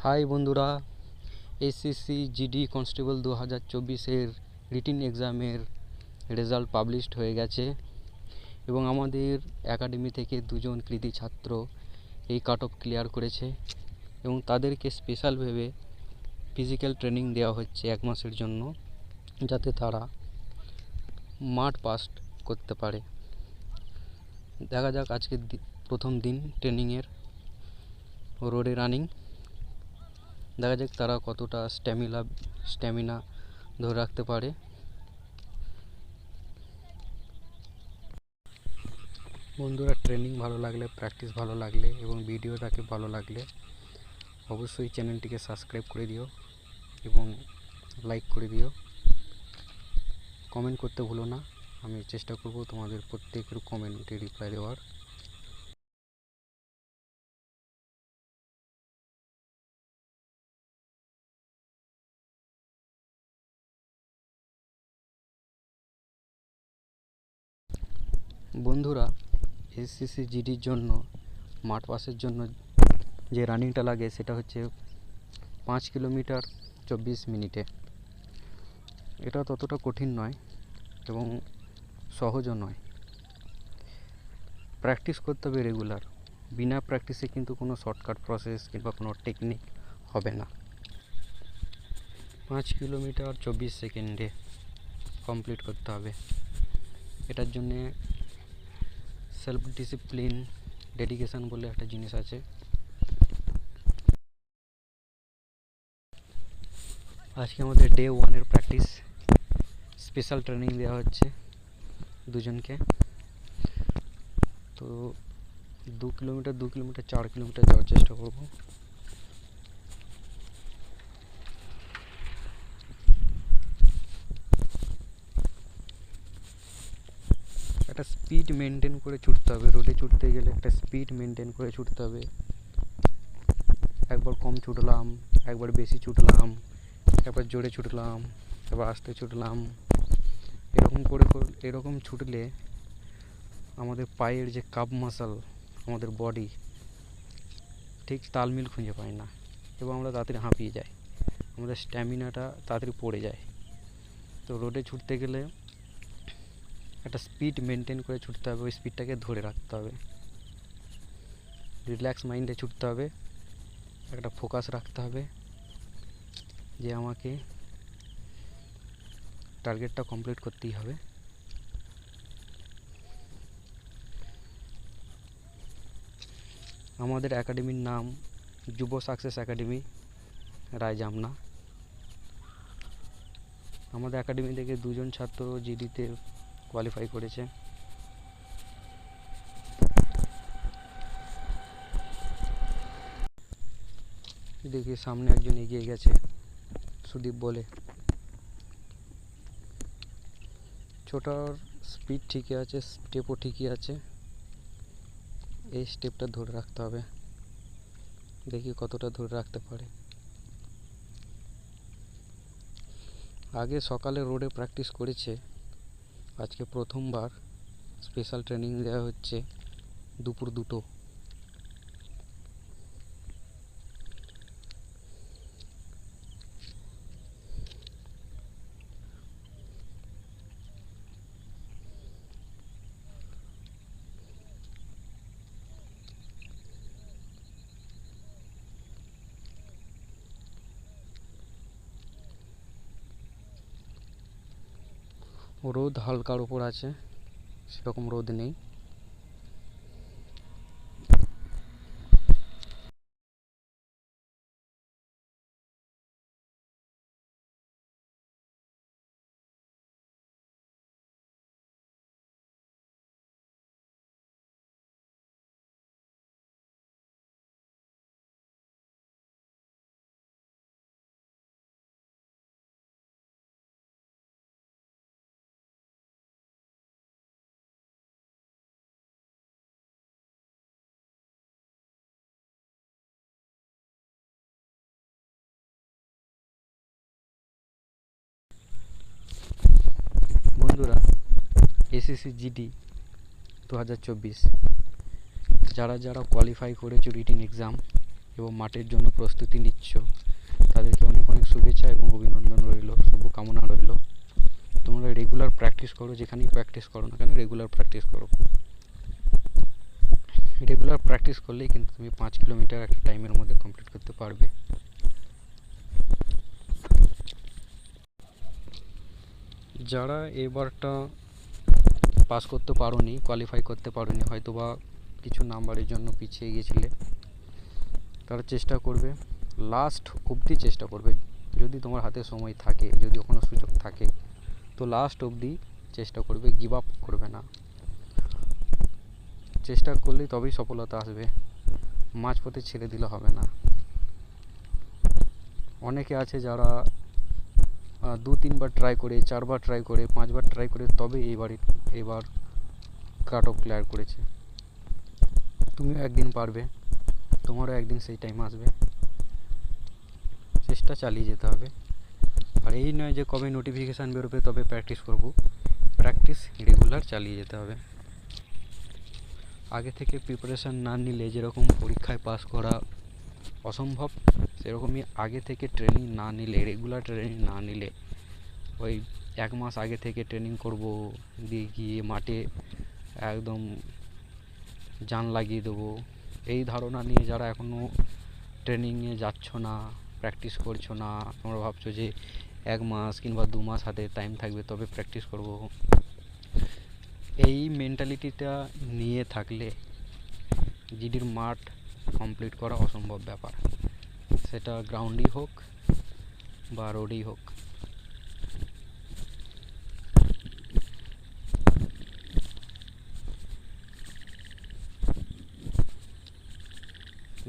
High বন্ধুরা, SSC GD constable 2024-এর written এক্সামের result published হয়ে গেছে এবং আমাদের একাডেমি থেকে দুজন কৃতী ছাত্র এই কাট অফ ক্লিয়ার করেছে এবং তাদেরকে স্পেশাল ভেবে ফিজিক্যাল ট্রেনিং দেওয়া হচ্ছে 1 মাসের জন্য, যাতে তারা মাঠ পাস করতে পারে। দেখা যাক আজকে প্রথম দিন ট্রেনিংয়ের রোডে রানিং। দেখা যাক তারা কতটা স্ট্যামিনা ধরে রাখতে পারে। বন্ধুরা, ট্রেনিং ভালো লাগলে, প্র্যাকটিস ভালো লাগলে এবং ভিডিওটাকে ভালো লাগলে অবশ্যই চ্যানেলটিকে সাবস্ক্রাইব করে দিও এবং লাইক করে দিও। কমেন্ট করতে ভুলো না, আমি চেষ্টা করব তোমাদের প্রত্যেকের কমেন্টে রিপ্লাই দেওয়ার। বন্ধুরা, এসএসসি জিডির জন্য মাঠ পাসের জন্য যে রানিংটা লাগে সেটা হচ্ছে 5 কিলোমিটার 24 মিনিটে। এটা ততটা কঠিন নয় এবং সহজও নয়। প্র্যাকটিস করতে হবে রেগুলার। বিনা প্র্যাকটিসে কিন্তু কোনো শর্টকাট প্রসেস কিংবা কোনো টেকনিক হবে না। 5 কিলোমিটার 24 সেকেন্ডে কমপ্লিট করতে হবে। এটার জন্যে সেলফ ডিসিপ্লিন, ডেডিকেশন বলে একটা জিনিস আছে। আজকে আমাদের ডে 1-এর প্র্যাকটিস, স্পেশাল ট্রেনিং দেওয়া হচ্ছে দুজনকে। তো 2 কিলোমিটার 4 কিলোমিটার যাওয়ার চেষ্টা করব। একটা স্পিড মেনটেন করে ছুটতে হবে। রোডে ছুটতে গেলে একটা স্পিড মেনটেন করে ছুটতে হবে। একবার কম ছুটলাম, একবার বেশি ছুটলাম, একবার জোরে ছুটলাম, একবার আস্তে ছুটলাম। এরকম ছুটলে আমাদের পায়ের যে কাপ মাসল, আমাদের বডি ঠিক তালমিল খুঁজে পায় না এবং আমরা তাড়াতাড়ি হাঁপিয়ে যাই, আমাদের স্ট্যামিনাটা তাড়াতাড়ি পড়ে যায়। তো রোডে ছুটতে গেলে একটা স্পিড মেনটেন করে ছুটতে হবে, ওই স্পিডটাকে ধরে রাখতে হবে। রিল্যাক্স মাইন্ডে ছুটতে হবে, একটা ফোকাস রাখতে হবে যে আমাকে টার্গেটটা কমপ্লিট করতেই হবে। আমাদের একাডেমির নাম যুব সাকসেস একাডেমি, রায়জামনা। আমাদের একাডেমি থেকে দুজন ছাত্র জিডিতে কোয়ালিফাই করেছে। দেখি সামনে একজন এগিয়ে গেছে, সুদীপ বলে। ছোটার স্পিড ঠিকই আছে, স্টেপও ঠিকই আছে। এই স্টেপটা ধরে রাখতে হবে, দেখি কতটা ধরে রাখতে পারে। আগে সকালে রোডে প্র্যাকটিস করেছে, আজকে প্রথমবার স্পেশাল ট্রেনিং দেওয়া হচ্ছে দুপুর 2টো। রোদ হালকার উপর আছে, সেরকম রোদ নেই। বন্ধুরা, এসএসসি জিডি 2024 যারা কোয়ালিফাই করেছো রিটিন এক্সাম, এবং মাঠের জন্য প্রস্তুতি নিচ্ছ, তাদেরকে অনেক অনেক শুভেচ্ছা এবং অভিনন্দন রইল, শুভকামনা রইল। তোমরা রেগুলার প্র্যাকটিস করো, যেখানেই প্র্যাকটিস করো না কেন রেগুলার প্র্যাকটিস করো। রেগুলার প্র্যাকটিস করলেই কিন্তু তুমি 5 কিলোমিটার একটা টাইমের মধ্যে কমপ্লিট করতে পারবে। যারা এবারটা পাস করতে পারোনি, কোয়ালিফাই করতে পারোনি, হয়তো বা কিছু নাম্বারের জন্য পিছিয়ে গেছিলে, তারা চেষ্টা করবে, লাস্ট অবধি চেষ্টা করবে। যদি তোমার হাতে সময় থাকে, যদি কোনো সুযোগ থাকে, তো লাস্ট অবধি চেষ্টা করবে, গিভ আপ করবে না। চেষ্টা করলে তবেই সফলতা আসবে, মাঝপথে ছেড়ে দিলে হবে না। অনেকে আছে যারা 2-3 বার ট্রাই করে, 4 বার ট্রাই করে, 5 বার ট্রাই করে তবে এবার কাট অফ ক্লিয়ার করেছে। তুমিও একদিন পারবে, তোমারও একদিন সেই টাইম আসবে। চেষ্টা চালিয়ে যেতে হবে। আর এই নয় যে কবে নোটিফিকেশান বেরোবে তবে প্র্যাকটিস করব, প্র্যাকটিস রেগুলার চালিয়ে যেতে হবে। আগে থেকে প্রিপারেশান না নিলে যেরকম পরীক্ষায় পাস করা অসম্ভব, সেরকমই আগে থেকে ট্রেনিং না নিলে, রেগুলার ট্রেনিং না নিলে, ওই 1 মাস আগে থেকে ট্রেনিং করব, দিয়ে গিয়ে মাঠে একদম জান লাগিয়ে দেবো, এই ধারণা নিয়ে যারা এখনও ট্রেনিংয়ে যাচ্ছ না, প্র্যাকটিস করছো না, তোমরা ভাবছো যে 1 মাস কিংবা 2 মাস হাতে টাইম থাকবে তবে প্র্যাকটিস করব, এই মেন্টালিটিটা নিয়ে থাকলে জিডির মাঠ কমপ্লিট করা অসম্ভব ব্যাপার, সেটা গ্রাউন্ডই হোক বা রোডেই হোক।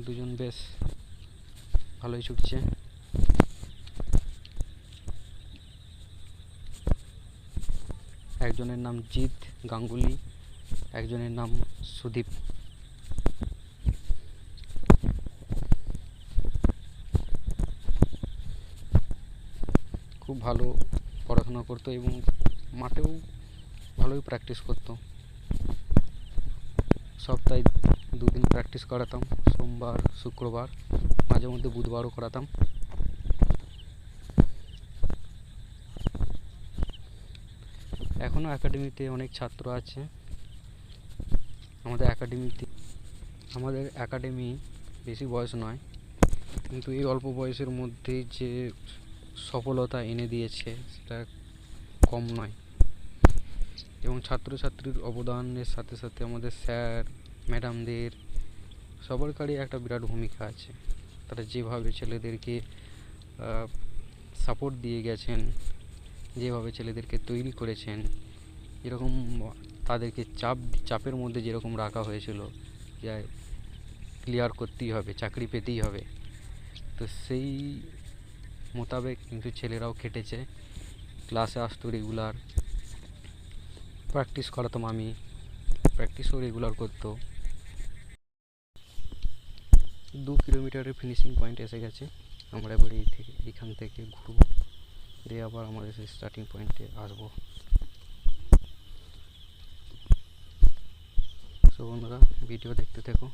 দুজন বেশ ভালোই ছুটছে। একজনের নাম জিৎ গাঙ্গুলি, একজনের নাম সুদীপ। খুব ভালো পড়াশোনা করতো এবং মাঠেও ভালোই প্র্যাকটিস করতো। সপ্তাহে 2 দিন প্র্যাকটিস করাতাম, সোমবার শুক্রবার, মাঝে মধ্যে বুধবারও করাতাম। এখনও একাডেমিতে অনেক ছাত্র আছে। আমাদের একাডেমি বেশি বয়স নয়, কিন্তু এই অল্প বয়সের মধ্যে যে সফলতা এনে দিয়েছে সেটা কম নয়। এবং ছাত্রছাত্রীর অবদানের সাথে সাথে আমাদের স্যার ম্যাডামদের সবারই একটা বিরাট ভূমিকা আছে। তারা যেভাবে ছেলেদেরকে সাপোর্ট দিয়ে গেছেন, যেভাবে ছেলেদেরকে তৈরি করেছেন, যেরকম তাদেরকে চাপের মধ্যে যেরকম রাখা হয়েছিল যে ক্লিয়ার করতেই হবে, চাকরি পেতেই হবে, তো সেই মোতাবেক কিন্তু ছেলেরাও খেটেছে, ক্লাসে আসতো রেগুলার, প্র্যাকটিস করাতাম আমি, প্র্যাকটিসও রেগুলার করতো। 2 কিলোমিটারের ফিনিশিং পয়েন্ট এসে গেছে। আমরা এবার এইখান থেকে ঘুরবো, দিয়ে আবার আমাদের সেই স্টার্টিং পয়েন্টে আসবো। সো বন্ধুরা, ভিডিও দেখতে থেকো।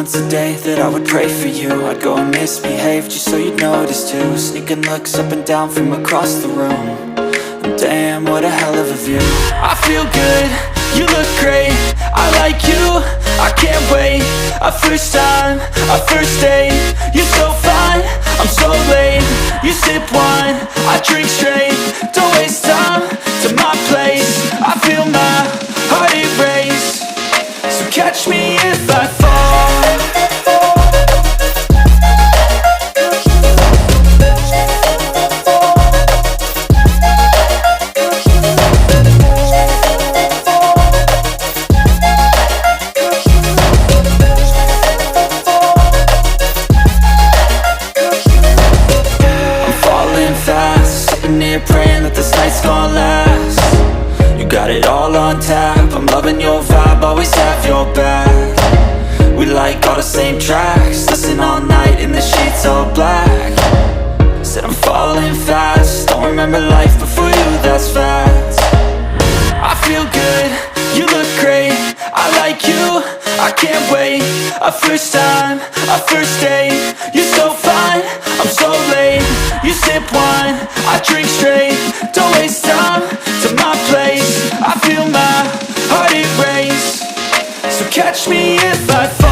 once a day that I would pray for you. I'd go and misbehave just so you'd notice too. Sneaking looks up and down from across the room. And damn, what a hell of a view. I feel good, you look great, I like you, I can't wait. A first time, a first date, you're so fine, I'm so late. You sip wine, I drink straight, don't waste time to my place. I feel my heart erase, so catch me if I fall. Praying that this night's gonna last. You got it all on tap, I'm loving your vibe, always have your back. We like all the same tracks, listen all night in the sheets all black. Said I'm falling fast, don't remember life before you, that's fact. I feel good, you look great, I like you, I can't wait. A first time, a first date, you're so fine, I'm so late. You sip wine, I drink straight, don't waste time to my place. I feel my heart erase, so catch me if I fall.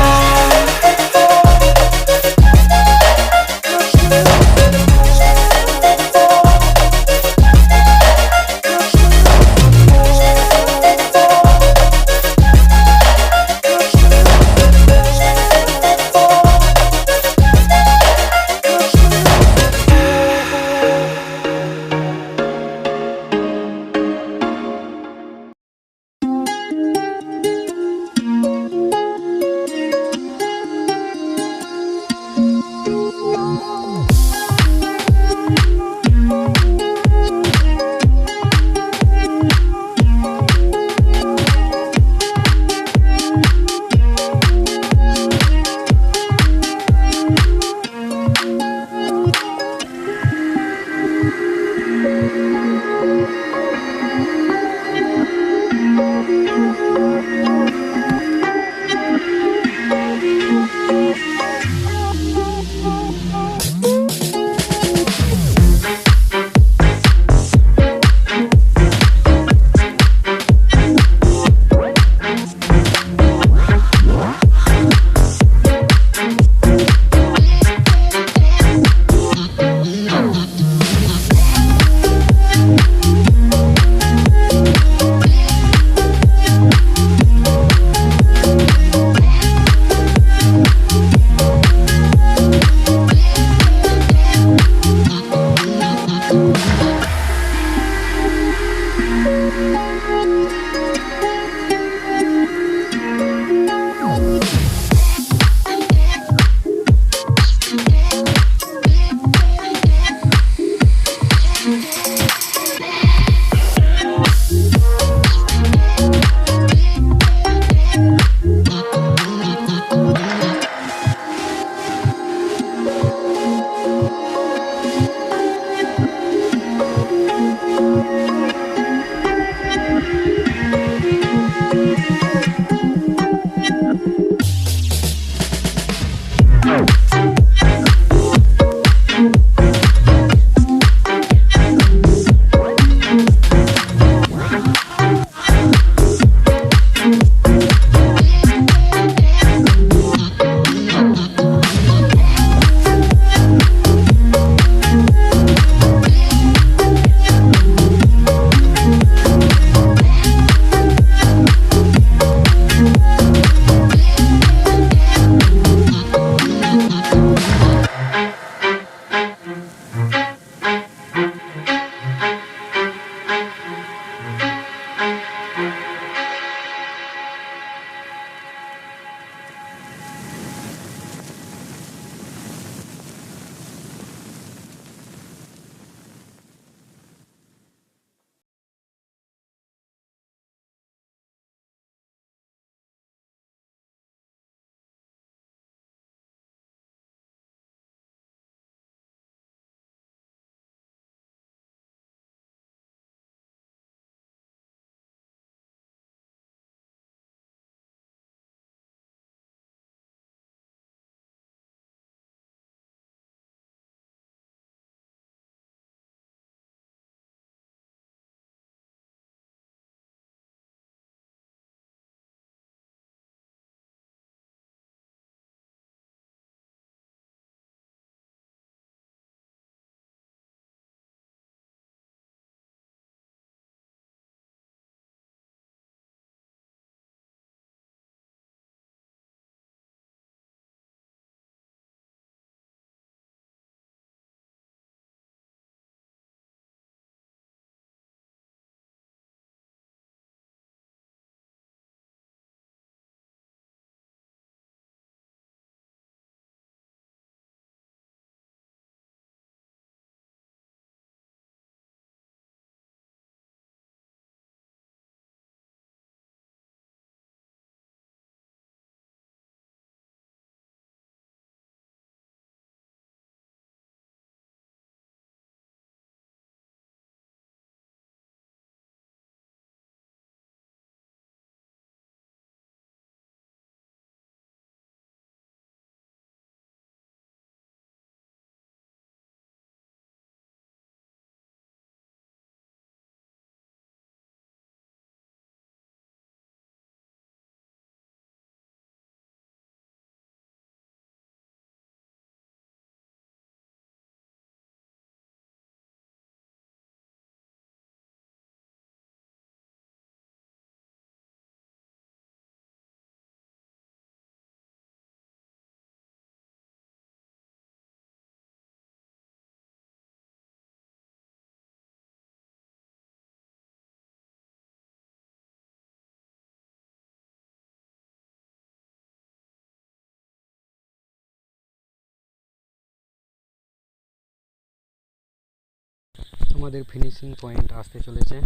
আমাদের finishing point আসতে চলেছে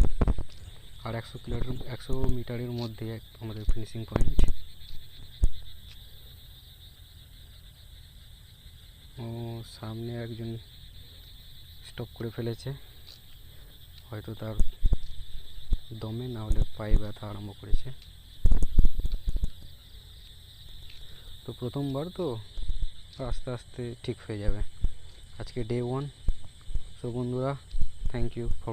আর 100 মিটারের মধ্যে আমাদের finishing point. ও সামনে একজন stop করে ফেলেছে, হয়তো তার দমে না হলে পায়ে ব্যথা আরম্ভ করেছে। তো প্রথমবার তো আস্তে আস্তে ঠিক হয়ে যাবে। আজকে ডে 1। সো বন্ধুরা, থ্যাংক ইউ ফর